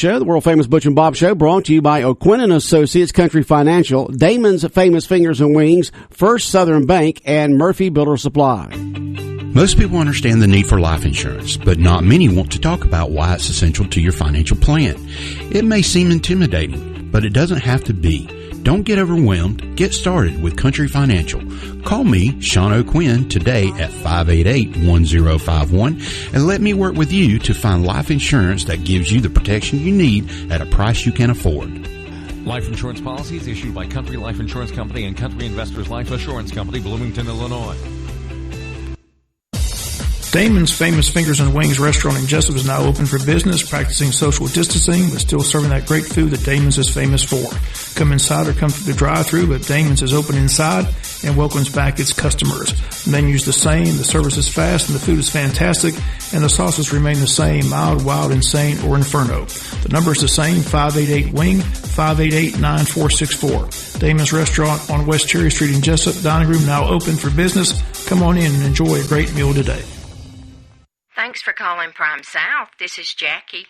Show, the world-famous Butch and Bob Show, brought to you by O'Quinn & Associates, Country Financial, Damon's Famous Fingers and Wings, First Southern Bank, and Murphy Builder Supply. Most people understand the need for life insurance, but not many want to talk about why it's essential to your financial plan. It may seem intimidating, but it doesn't have to be. Don't get overwhelmed. Get started with Country Financial. Call me, Sean O'Quinn, today at 588-1051 and let me work with you to find life insurance that gives you the protection you need at a price you can afford. Life insurance policies issued by Country Life Insurance Company and Country Investors Life Assurance Company, Bloomington, Illinois. Damon's Famous Fingers and Wings restaurant in Jessup is now open for business, practicing social distancing, but still serving that great food that Damon's is famous for. Come inside or come through the drive-thru, but Damon's is open inside and welcomes back its customers. The menu's the same, the service is fast, and the food is fantastic, and the sauces remain the same, mild, wild, insane, or inferno. The number is the same, 588-WING, 588-9464. Damon's Restaurant on West Cherry Street in Jessup. Dining room now open for business. Come on in and enjoy a great meal today. Thanks for calling Prime South. This is Jackie.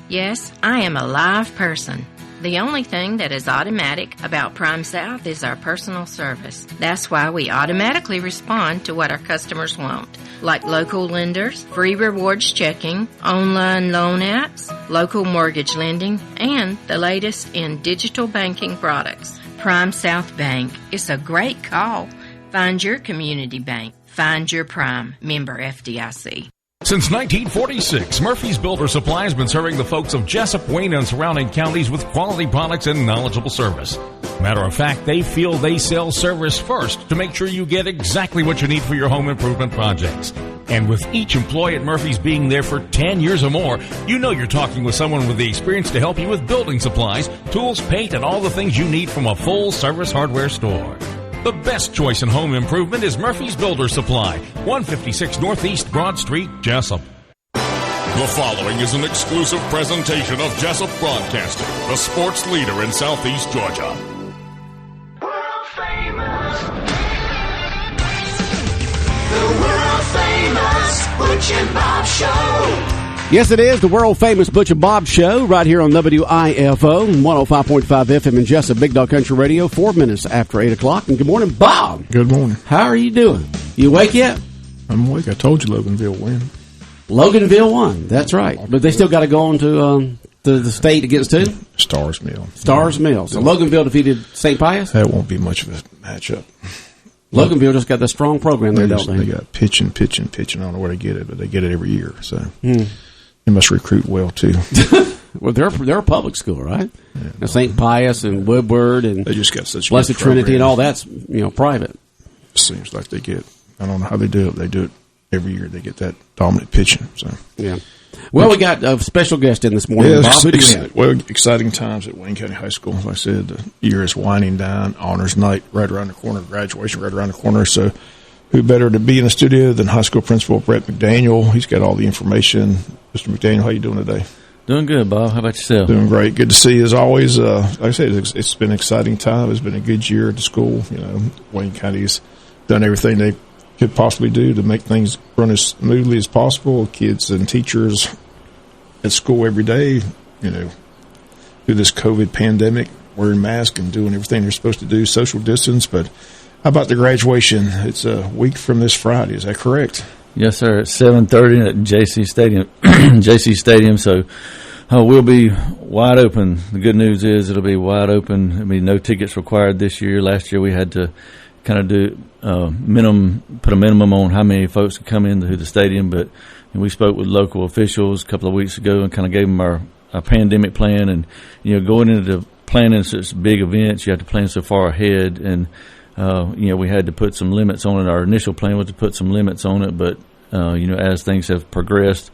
Yes, I am a live person. The only thing that is automatic about Prime South is our personal service. That's why we automatically respond to what our customers want, like local lenders, free rewards checking, online loan apps, local mortgage lending, and the latest in digital banking products. Prime South Bank is a great call. Find your community bank. Find your Prime. Member FDIC. Since 1946, Murphy's Builder Supply has been serving the folks of Jessup, Wayne, and surrounding counties with quality products and knowledgeable service. Matter of fact, they feel they sell service first to make sure you get exactly what you need for your home improvement projects. And with each employee at Murphy's being there for 10 years or more, you know you're talking with someone with the experience to help you with building supplies, tools, paint, and all the things you need from a full-service hardware store. The best choice in home improvement is Murphy's Builder Supply, 156 Northeast Broad Street, Jessup. The following is an exclusive presentation of Jessup Broadcasting, the sports leader in Southeast Georgia. World famous. The world famous Butch and Bob Show. Yes, it is the world-famous Butch and Bob Show right here on WIFO, 105.5 FM in Jessup, Big Dog Country Radio, 4 minutes after 8 o'clock. And good morning, Bob. Good morning. How are you doing? You awake yet? I'm awake. I told you Loganville won. Loganville won. That's right. But they still got to go on to the state against who? Stars Mill. Stars Mill. So Loganville defeated St. Pius? That won't be much of a matchup. Loganville just got the strong program there, don't they? They got pitching. I don't know where they get it, but they get it every year. So they must recruit well, too. Well, they're a public school, right? Yeah, now, St. Pius and Woodward and they just got such Blessed Trinity and all that's private. Seems like they get. I don't know how they do it. They do it every year. They get that dominant pitching. So yeah. Well, we got a special guest in this morning. Bob, who do you have? Well, exciting times at Wayne County High School. Like I said, the year is winding down. Honors night right around the corner. Graduation right around the corner. So who better to be in the studio than high school principal Brett McDaniel? He's got all the information. Mr. McDaniel, how you doing today? Doing good, Bob. How about yourself? Doing great. Good to see you as always. Like I said, it's been an exciting time. It's been a good year at the school. Wayne County's done everything they could possibly do to make things run as smoothly as possible. Kids and teachers at school every day, through this COVID pandemic, wearing masks and doing everything they're supposed to do, social distance. But how about the graduation? It's a week from this Friday. Is that correct? Yes, sir. At 7:30 at JC Stadium. JC Stadium. So we'll be wide open. The good news is it'll be wide open. I mean, no tickets required this year. Last year we had to kind of do put a minimum on how many folks could come into the stadium. But we spoke with local officials a couple of weeks ago and kind of gave them our pandemic plan. And going into planning such big events, you have to plan so far ahead. And we had to put some limits on it. Our initial plan was to put some limits on it, but as things have progressed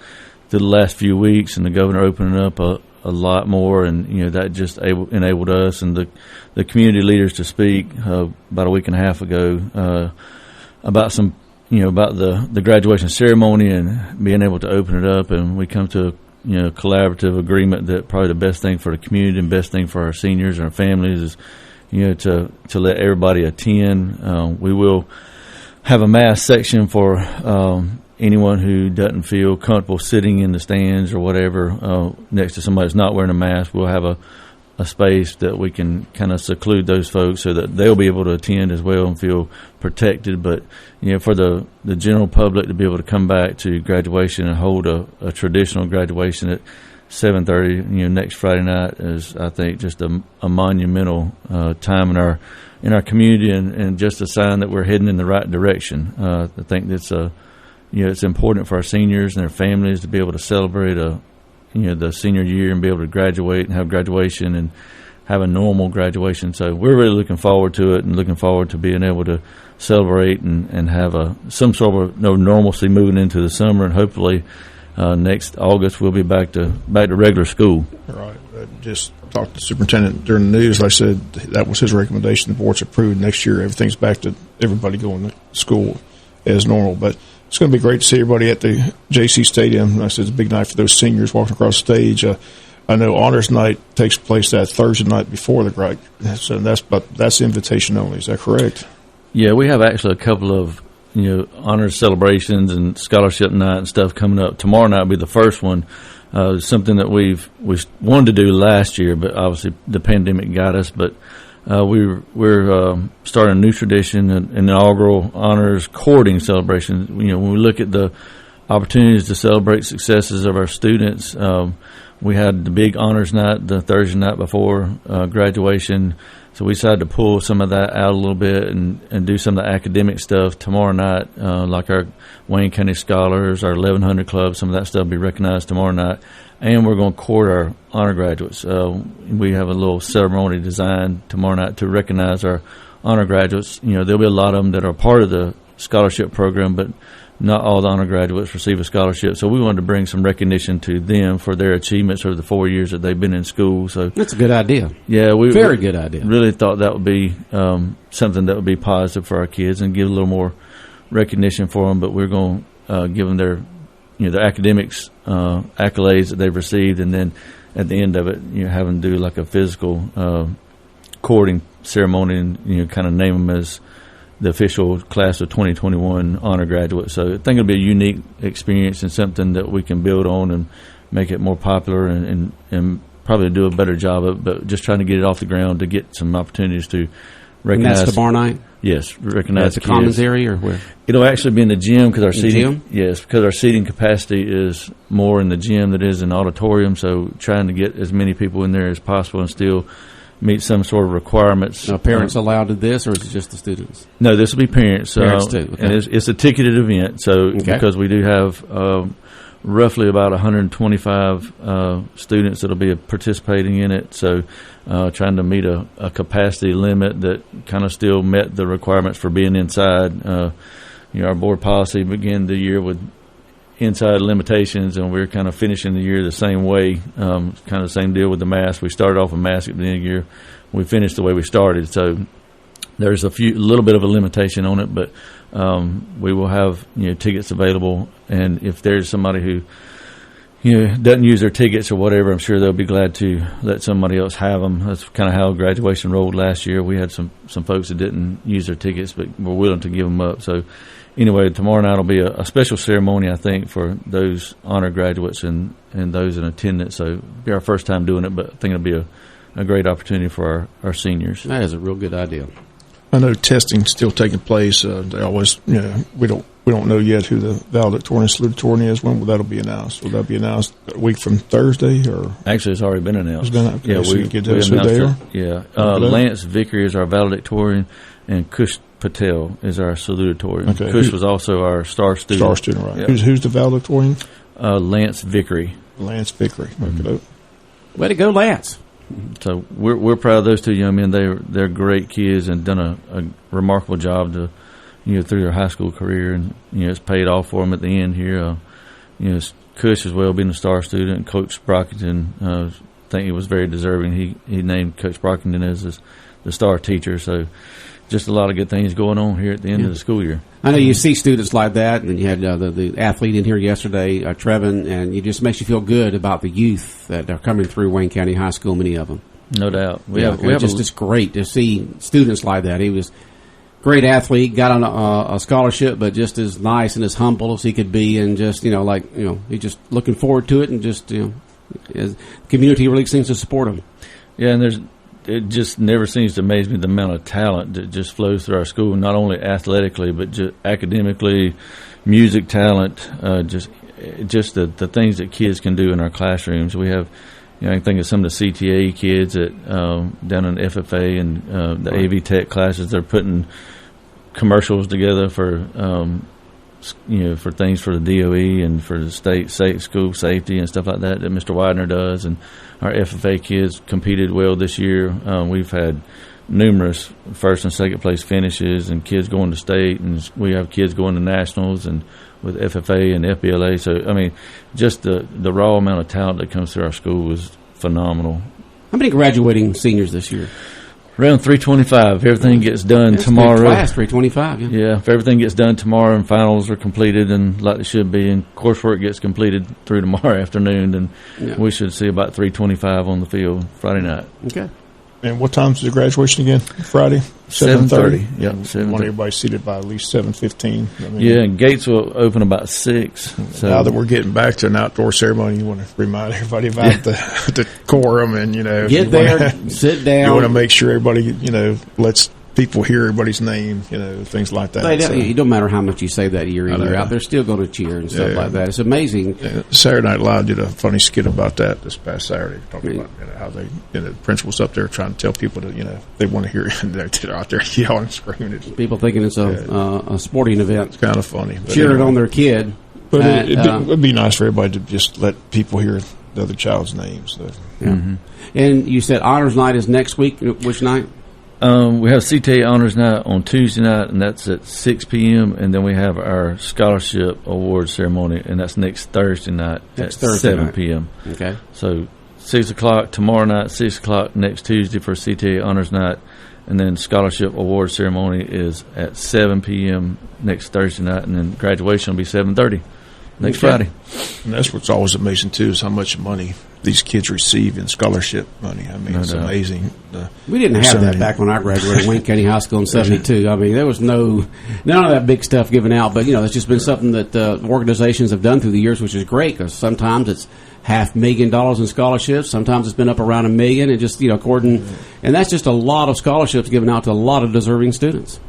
through the last few weeks, and the governor opening up a lot more, and that just enabled us and the community leaders to speak about a week and a half ago about some about the graduation ceremony and being able to open it up, and we come to collaborative agreement that probably the best thing for the community and best thing for our seniors and our families is to let everybody attend. We will have a mass section for anyone who doesn't feel comfortable sitting in the stands or whatever next to somebody that's not wearing a mask, we'll have a space that we can kind of seclude those folks so that they'll be able to attend as well and feel protected. But, for the general public to be able to come back to graduation and hold a traditional graduation at 7:30, next Friday night is, I think, just a monumental time in our community and just a sign that we're heading in the right direction. I think that's it's important for our seniors and their families to be able to celebrate the senior year and be able to graduate and have graduation and have a normal graduation. So we're really looking forward to it and looking forward to being able to celebrate and have some sort of normalcy moving into the summer, and hopefully next August we'll be back to regular school. Right. Just talked to the superintendent during the news. Like I said, that was his recommendation. The board's approved. Next year everything's back to everybody going to school as normal. But it's going to be great to see everybody at the JC Stadium. Like I said, it's a big night for those seniors walking across the stage. I know Honors Night takes place that Thursday night before the grad, so that's invitation only. Is that correct? Yeah, we have actually a couple of honors celebrations and scholarship night and stuff coming up. Tomorrow night will be the first one. Something that we wanted to do last year, but obviously the pandemic got us. But we're starting a new tradition, an inaugural honors courting celebration. When we look at the opportunities to celebrate successes of our students, we had the big honors night the Thursday night before graduation, so we decided to pull some of that out a little bit and do some of the academic stuff tomorrow night, like our Wayne County Scholars, our 1100 Club. Some of that stuff will be recognized tomorrow night. And we're going to court our honor graduates. We have a little ceremony designed tomorrow night to recognize our honor graduates. There'll be a lot of them that are part of the scholarship program, but not all the honor graduates receive a scholarship. So we wanted to bring some recognition to them for their achievements over the 4 years that they've been in school. So that's a good idea. Yeah, very good idea. Really thought that would be something that would be positive for our kids and give a little more recognition for them. But we're going to give them their academics accolades that they've received, and then at the end of it, have them do like a physical courting ceremony and kind of name them as the official class of 2021 honor graduate. So I think it'll be a unique experience and something that we can build on and make it more popular and probably do a better job of it, but just trying to get it off the ground to get some opportunities to recognize. And that's tomorrow night? Yes, recognize the commons area or where? It'll actually be in the gym because our seating. Gym? Yes, because our seating capacity is more in the gym than it is in the auditorium. So trying to get as many people in there as possible and still meet some sort of requirements. Are parents allowed to this, or is it just the students? No, this will be parents. Parents too. Okay. And it's a ticketed event. So because we do have roughly about 125 students that will be participating in it. So trying to meet a capacity limit that kind of still met the requirements for being inside. Our board policy began the year with inside limitations, and we're kind of finishing the year the same way, kind of the same deal with the mask. We started off with mask at the end of the year. We finished the way we started. So there's a little bit of a limitation on it, but we will have tickets available, and if there's somebody who doesn't use their tickets or whatever, I'm sure they'll be glad to let somebody else have them. That's kind of how graduation rolled last year. We had some folks that didn't use their tickets but were willing to give them up. So anyway, tomorrow night will be a special ceremony, I think, for those honor graduates and those in attendance. So it'll be our first time doing it, but I think it'll be a great opportunity for our seniors. That is a real good idea. I know testing's still taking place. They always, we don't know yet who the valedictorian and salutatorian is. When will that'll be announced? Will that be announced a week from Thursday, or actually it's already been announced? It's been, yeah, so we get those who they are. Yeah, Lance Vickery is our valedictorian, and Kush Patel is our salutatorian. Okay. Kush was also our star student. Star student, right? Yep. Who's the valedictorian? Lance Vickery. Lance Vickery. Mm-hmm. Way to go, Lance. So we're proud of those two young men. They're great kids and done a remarkable job through their high school career, and it's paid off for them at the end here. Kush as well being a star student. Coach Brockington, I think he was very deserving. He named Coach Brockington as the star teacher. So just a lot of good things going on here at the end of the school year. I know you see students like that, and you had the athlete in here yesterday, Trevin, and it just makes you feel good about the youth that are coming through Wayne County High School, many of them. No doubt. It's great to see students like that. great athlete, got on a scholarship, but just as nice and as humble as he could be, and just he's just looking forward to it, and just the community really seems to support him. Yeah, and it just never seems to amaze me the amount of talent that just flows through our school, not only athletically but just academically, music talent, just the things that kids can do in our classrooms. We have, I can think of some of the CTA kids that down in FFA and the AV Tech classes. They're putting commercials together for for things for the DOE and for the state school safety and stuff like that Mr. Widener does. And our FFA kids competed well this year. We've had numerous first and second place finishes, and kids going to state, and we have kids going to nationals and with FFA and FBLA. So I mean, just the raw amount of talent that comes through our school is phenomenal. How many graduating seniors this year? Around 325. Everything gets done tomorrow. Class 325. Yeah, if everything gets done tomorrow and finals are completed and like they should be, and coursework gets completed through tomorrow afternoon, then we should see about 325 on the field Friday night. Okay. And what time's the graduation again? Friday? 7:30. Yep. 7:30. Want everybody seated by at least 7:15. Yeah, and gates will open about 6. So now that we're getting back to an outdoor ceremony, you want to remind everybody about the quorum, and get there, sit down. You want to make sure everybody lets people hear everybody's name, things like that. It don't matter how much you say that year in, year out, they're still going to cheer and stuff like that. It's amazing. Yeah. Saturday Night Live did a funny skit about that this past Saturday, talking about how they, the principal's up there trying to tell people to, they want to hear it, and they're out there yelling and screaming. People thinking it's a sporting event. It's kind of funny. Cheering on their kid. But it would be nice for everybody to just let people hear the other child's names. So. Yeah. Mm-hmm. And you said Honors Night is next week. Which night? We have CTA Honors Night on Tuesday night, and that's at 6 p.m., and then we have our Scholarship Award Ceremony, and that's next Thursday night at 7 p.m. Okay. So 6 o'clock tomorrow night, 6 o'clock next Tuesday for CTA Honors Night, and then Scholarship Award Ceremony is at 7 p.m. next Thursday night, and then graduation will be 7:30 next Friday. And that's what's always amazing, too, is how much money these kids receive in scholarship money. I mean, it's amazing. We didn't have that back when I graduated Wayne County High School in 72. I mean, there was none of that big stuff given out, but, it's just been something that organizations have done through the years, which is great, because sometimes it's $500,000 in scholarships. Sometimes it's been up around $1 million, and just, and that's just a lot of scholarships given out to a lot of deserving students.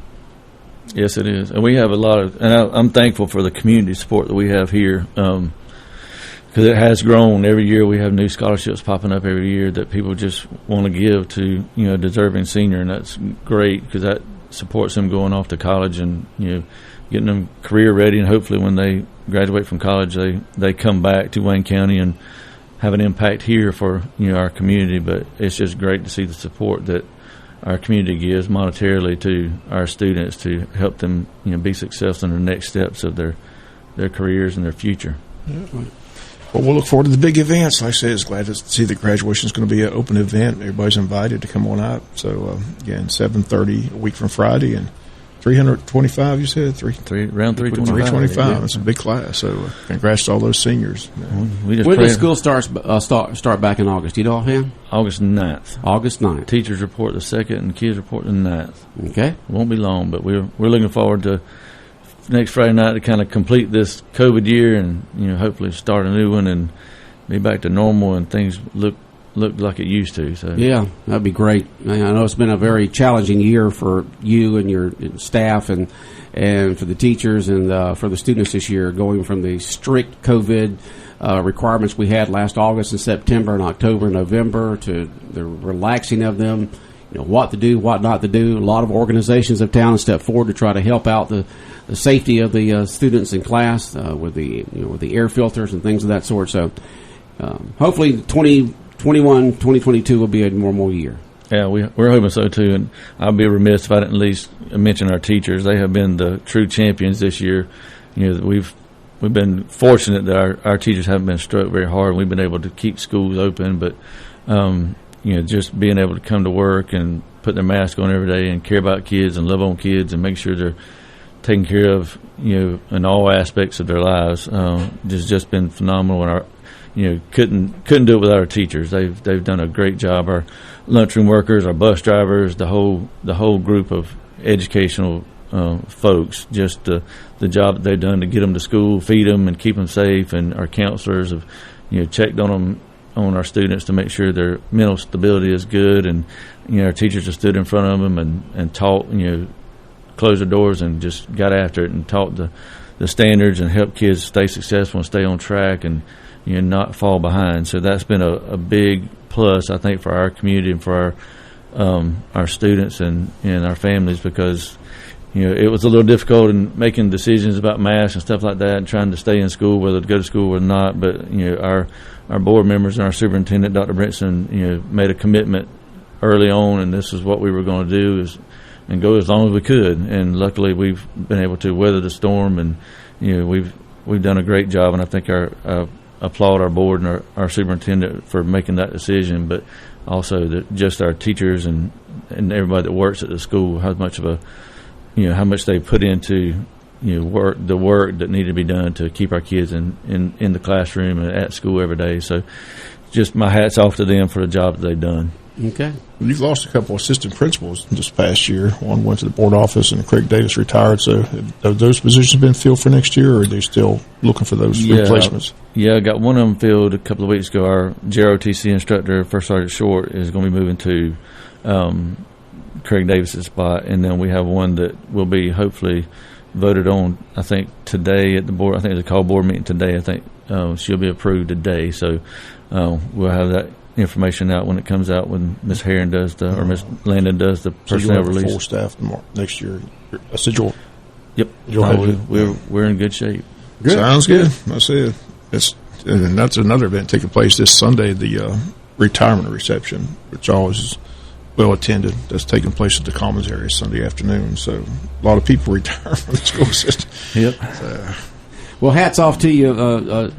Yes, it is. And we have a lot of, and I'm thankful for the community support that we have here, because it has grown. Every year we have new scholarships popping up every year that people just want to give to, a deserving senior, and that's great because that supports them going off to college and, getting them career ready, and hopefully when they graduate from college, they come back to Wayne County and have an impact here for, our community. But it's just great to see the support that our community gives monetarily to our students to help them, be successful in their next steps of their careers and their future. Yeah. Well, we'll look forward to the big events. Like I said, it's glad to see the graduation is going to be an open event. Everybody's invited to come on out. So, again, 7:30 a week from Friday, and 325, you said? Around 325. 325. Yeah. That's a big class. So, congrats to all those seniors. When does school start back in August? Do you know offhand? August 9th. August 9th. Teachers report the 2nd, and kids report the 9th. Okay. It won't be long, but we're looking forward to next Friday night to kind of complete this COVID year and, hopefully start a new one and be back to normal and things look like it used to. So yeah, that'd be great. I know it's been a very challenging year for you and your staff and for the teachers and for the students this year, going from the strict COVID requirements we had last August and September and October and November to the relaxing of them, what to do, what not to do. A lot of organizations of town have stepped forward to try to help out the safety of the students in class with the air filters and things of that sort. So hopefully 2022 will be a normal year. Yeah, we're hoping so too. And I'll be remiss if I didn't at least mention our teachers. They have been the true champions this year. We've been fortunate that our teachers haven't been struck very hard. We've been able to keep schools open, but just being able to come to work and put their mask on every day and care about kids and love on kids and make sure they're taken care of, in all aspects of their lives, has just been phenomenal. And couldn't do it without our teachers. They've done a great job. Our lunchroom workers, our bus drivers, the whole group of educational folks, just the job that they've done to get them to school, feed them, and keep them safe. And our counselors have, checked on them, on our students, to make sure their mental stability is good. And our teachers have stood in front of them and taught, closed their doors and just got after it and taught the standards and helped kids stay successful and stay on track and not fall behind. So that's been a big plus, I think, for our community and for our students and our families, because it was a little difficult in making decisions about masks and stuff like that, and trying to stay in school, whether to go to school or not. But our board members and our superintendent, Dr. Brinson, made a commitment early on, and this is what we were going to do, and go as long as we could. And luckily, we've been able to weather the storm, and we've done a great job. And I think applaud our board and our superintendent for making that decision, but also just our teachers and everybody that works at the school, how much they put into the work that needed to be done to keep our kids in the classroom and at school every day. So just my hat's off to them for the job that they've done. Okay. You've lost a couple of assistant principals this past year. One went to the board office, and Craig Davis retired. So have those positions been filled for next year, or are they still looking for those replacements? Yeah, I got one of them filled a couple of weeks ago. Our JROTC instructor, First Sergeant Short, is going to be moving to Craig Davis's spot, and then we have one that will be hopefully voted on, I think, today at the board. I think there's a call board meeting today. I think she'll be approved today. So we'll have that information out when it comes out, when Ms. Herron does or Ms. Landon does the personnel release. Full staff next year. Yep. We're in good shape. Good. Sounds good. That's it. And that's another event taking place this Sunday, the retirement reception, which always is well attended. That's taking place at the Commons area Sunday afternoon. So a lot of people retire from the school system. Yep. Well, hats off to you,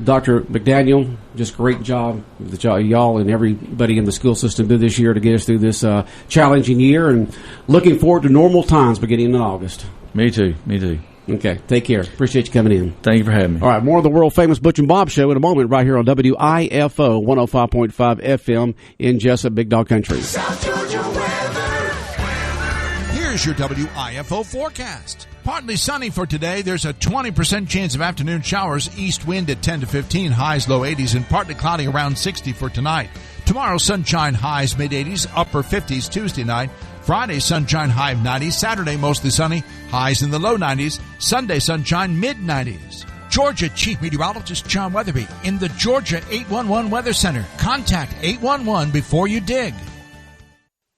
Dr. McDaniel. Just great job that y'all and everybody in the school system did this year to get us through this challenging year, and looking forward to normal times beginning in August. Me too. Okay, take care. Appreciate you coming in. Thank you for having me. All right, more of the world-famous Butch and Bob Show in a moment right here on WIFO 105.5 FM in Jessup, Big Dog Country. South Georgia weather. Here's your WIFO forecast. Partly sunny for today. There's a 20% chance of afternoon showers. East wind at 10 to 15, highs low 80s, and partly cloudy around 60 for tonight. Tomorrow, sunshine, highs mid-80s, upper 50s Tuesday night. Friday, sunshine, high of 90. Saturday, mostly sunny, highs in the low 90s. Sunday, sunshine, mid-90s. Georgia Chief Meteorologist John Weatherby in the Georgia 811 Weather Center. Contact 811 before you dig.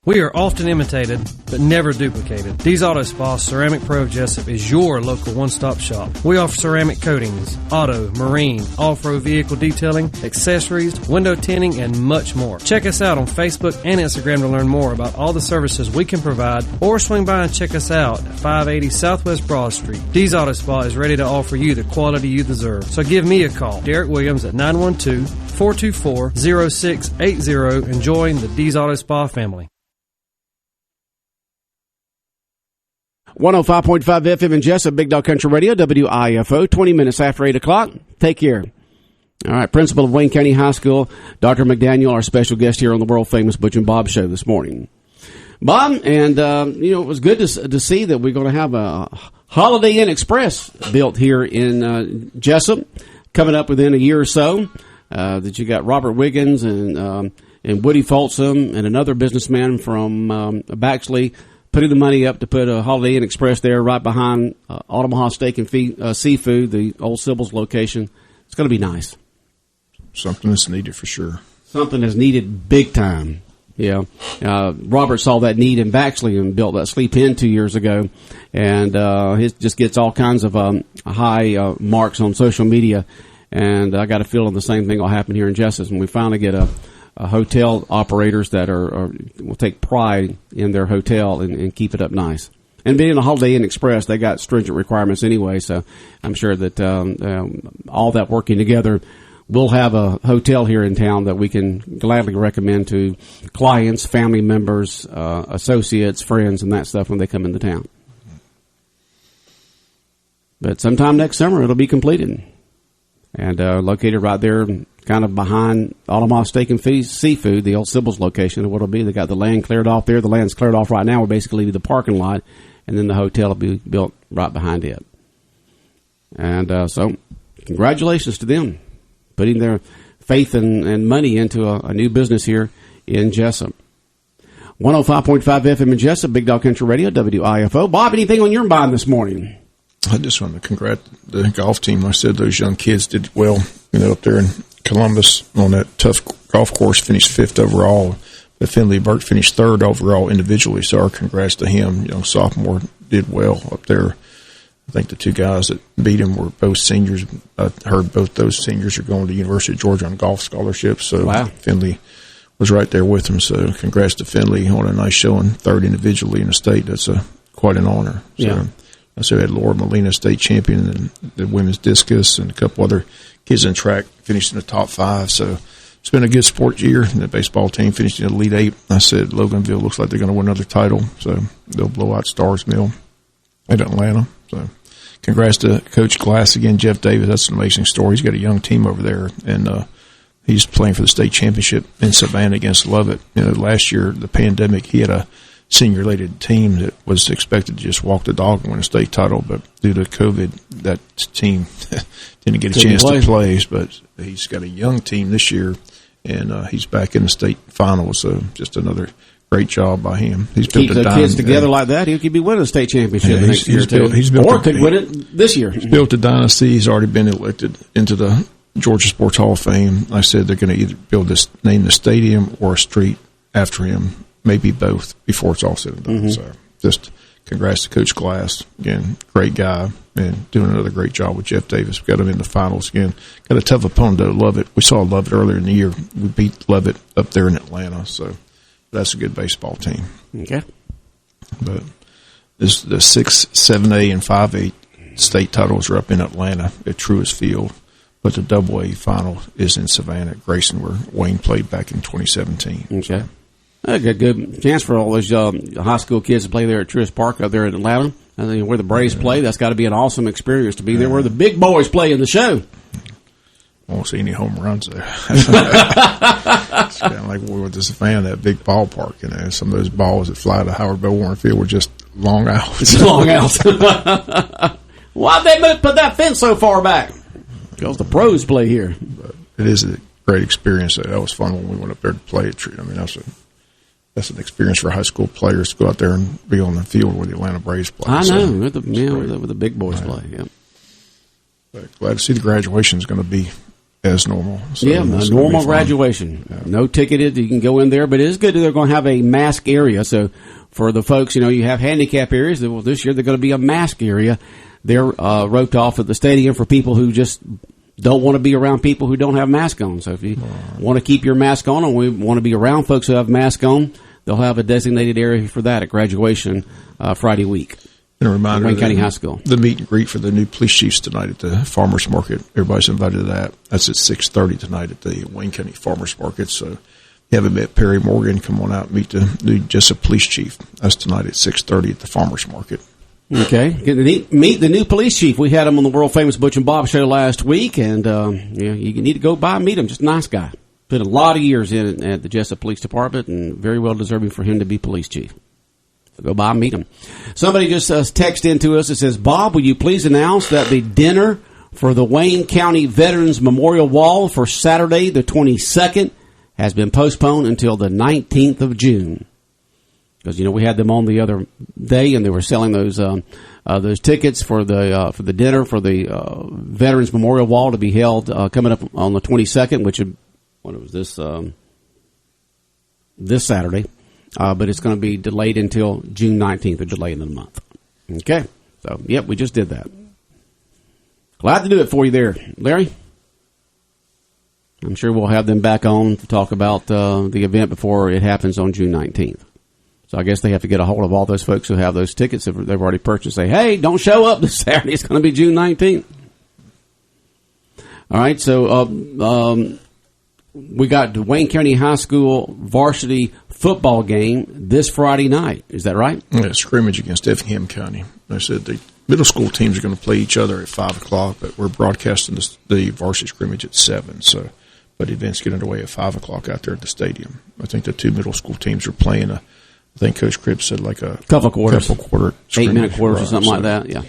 We are often imitated, but never duplicated. Dee's Auto Spa Ceramic Pro of Jessup is your local one-stop shop. We offer ceramic coatings, auto, marine, off-road vehicle detailing, accessories, window tinting, and much more. Check us out on Facebook and Instagram to learn more about all the services we can provide, or swing by and check us out at 580 Southwest Broad Street. Dee's Auto Spa is ready to offer you the quality you deserve. So give me a call, Derek Williams, at 912-424-0680, and join the Dee's Auto Spa family. 105.5 FM in Jessup, Big Dog Country Radio, WIFO, 20 minutes after 8 o'clock. Take care. All right, Principal of Wayne County High School, Dr. McDaniel, our special guest here on the world-famous Butch and Bob Show this morning. Bob, and, it was good to see that we're going to have a Holiday Inn Express built here in Jessup coming up within a year or so. That you got Robert Wiggins and Woody Folsom and another businessman from Baxley putting the money up to put a Holiday Inn Express there right behind Omaha Steak and Seafood, the old Sybil's location. It's going to be nice. Something that's needed for sure. Something that's needed big time. Yeah. Robert saw that need in Baxley and built that Sleep Inn 2 years ago. And he just gets all kinds of high marks on social media. And I got a feeling the same thing will happen here in Jessup when we finally get a hotel operators that will take pride in their hotel and keep it up nice. And being a Holiday Inn Express, they got stringent requirements anyway, so I'm sure that all that working together, we'll have a hotel here in town that we can gladly recommend to clients, family members, associates, friends, and that stuff when they come into town. But sometime next summer, it'll be completed. And located right there, kind of behind Omaha Steak and Seafood, the old Sybil's location of what it'll be. They got the land cleared off there. The land's cleared off right now. We're basically the parking lot, and then the hotel will be built right behind it. And so congratulations to them, putting their faith and money into a new business here in Jessup. 105.5 FM in Jessup, Big Dog Country Radio, WIFO. Bob, anything on your mind this morning? I just want to congratulate the golf team. Like I said, those young kids did well, up there in Columbus on that tough golf course, finished 5th overall. But Finley Burt finished 3rd overall individually, so our congrats to him. Sophomore did well up there. I think the 2 guys that beat him were both seniors. I heard both those seniors are going to University of Georgia on golf scholarships. So wow. Finley was right there with him. So congrats to Finley on a nice showing, 3rd individually in the state. That's quite an honor. So, yeah. So we had Laura Molina, state champion, and the women's discus, and a couple other kids in track finished in the top 5. So it's been a good sports year. And the baseball team finished in the Elite 8. I said Loganville looks like they're going to win another title. So they'll blow out Stars Mill at Atlanta. So congrats to Coach Glass again, Jeff Davis. That's an amazing story. He's got a young team over there, and he's playing for the state championship in Savannah against Lovett. Last year, the pandemic, he had a senior-related team that was expected to just walk the dog and win a state title, but due to COVID, that team didn't get a chance to play. But he's got a young team this year, and he's back in the state finals. So just another great job by him. He's built keep the kids together like that. He could be winning a state championship the next year or could win it this year. He's built a dynasty. He's already been elected into the Georgia Sports Hall of Fame. I said they're going to either name the stadium or a street after him. Maybe both before it's all said and done. Mm-hmm. So just congrats to Coach Glass. Again, great guy and doing another great job with Jeff Davis. We got him in the finals again. Got a tough opponent, though, Lovett. We saw Lovett earlier in the year. We beat Lovett up there in Atlanta. So that's a good baseball team. Okay. But the 6, 7A, and 5A state titles are up in Atlanta at Truist Field. But the AA final is in Savannah at Grayson, where Wayne played back in 2017. Okay. A good chance for all those high school kids to play there at Truist Park up there in Atlanta. I think where the Braves play, that's got to be an awesome experience to be there where the big boys play in the show. Won't see any home runs there. It's kind of like we were just a fan of that big ballpark. Some of those balls that fly to Howard Bell Warren Field were just long outs. It's long outs. Why'd they put that fence so far back? Because the pros play here. But it is a great experience. That was fun when we went up there to play at Truist. I mean, that's an experience for high school players to go out there and be on the field where the Atlanta Braves play. I know, where the big boys play. Yeah. But glad to see the graduation is going to be as normal. So a normal graduation. Yeah. No ticketed. You can go in there, but it is good that they're going to have a mask area. So for the folks, you have handicap areas. Well, this year they're going to be a mask area. They're roped off at the stadium for people who just don't want to be around people who don't have masks on. So if you want to keep your mask on, and we want to be around folks who have masks on, they'll have a designated area for that at graduation Friday week. And a reminder, Wayne County High School. The meet and greet for the new police chiefs tonight at the Farmers Market. Everybody's invited to that. That's at 6:30 tonight at the Wayne County Farmers Market. So if you haven't met Perry Morgan, come on out and meet the new Jessup police chief. That's tonight at 6:30 at the Farmers Market. Okay. Meet the new police chief. We had him on the world-famous Butch and Bob Show last week, and you need to go by and meet him. Just a nice guy. Put a lot of years in at the Jessup Police Department, and very well deserving for him to be police chief. So go by and meet him. Somebody just texted into us. It says, Bob, will you please announce that the dinner for the Wayne County Veterans Memorial Wall for Saturday the 22nd has been postponed until the 19th of June. Because, we had them on the other day, and they were selling those tickets for the dinner for the Veterans Memorial Wall to be held coming up on the 22nd, which was this Saturday. But it's going to be delayed until June 19th, or delayed in a month. Okay. So, yep, we just did that. Glad to do it for you there, Larry. I'm sure we'll have them back on to talk about the event before it happens on June 19th. So I guess they have to get a hold of all those folks who have those tickets that they've already purchased. Say, hey, don't show up this Saturday. It's going to be June 19th. All right, so we got the Wayne County High School varsity football game this Friday night. Is that right? Yeah, scrimmage against Effingham County. I said the middle school teams are going to play each other at 5 o'clock, but we're broadcasting the varsity scrimmage at 7. So, but events get underway at 5 o'clock out there at the stadium. I think the two middle school teams are playing a I think Coach Cribb said like a couple of quarters, 8-minute quarters or something like that. Yeah.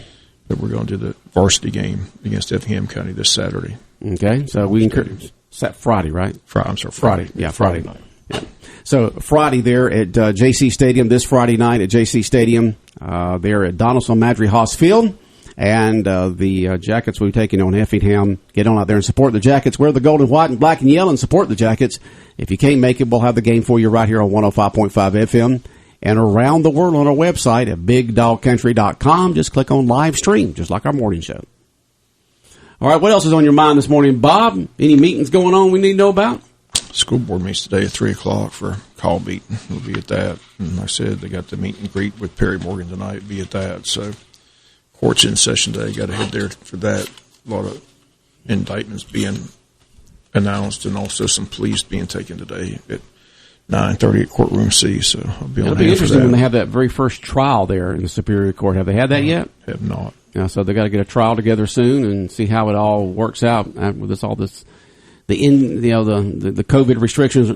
But we're going to do the varsity game against Effingham County this Saturday. Okay, so we encourage Friday, right? Friday. Yeah, Friday night. Yeah. So Friday there at JC Stadium, this Friday night at JC Stadium, there at Donaldson Madry Haas Field. And the Jackets will be taking on Effingham. Get on out there and support the Jackets. Wear the gold and white and black and yellow and support the Jackets. If you can't make it, we'll have the game for you right here on 105.5 FM and around the world on our website at BigDogCountry.com. Just click on live stream, just like our morning show. All right, what else is on your mind this morning, Bob? Any meetings going on we need to know about? School board meets today at 3 o'clock for a call meeting. We'll be at that. And like I said, they got the meet and greet with Perry Morgan tonight. Be at that. So court's in session today. Got to head there for that. A lot of indictments being announced and also some pleas being taken today at 9:30 at courtroom C. So I'll be on hand for that. It'll be interesting when they have that very first trial there in the Superior Court. Have they had that yet? Have not. Yeah, so they got to get a trial together soon and see how it all works out with this the COVID restrictions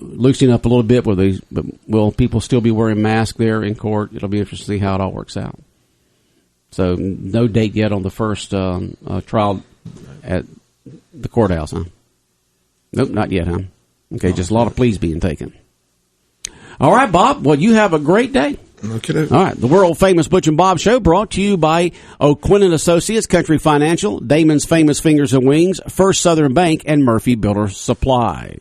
loosening up a little bit. But will people still be wearing masks there in court? It'll be interesting to see how it all works out. So no date yet on the first trial at the courthouse, huh? Nope, not yet, huh? Okay, just a lot of pleas being taken. All right, Bob. Well, you have a great day. Okay. All right. The world-famous Butch and Bob Show brought to you by O'Quinn & Associates, Country Financial, Damon's Famous Fingers and Wings, First Southern Bank, and Murphy Builder Supply.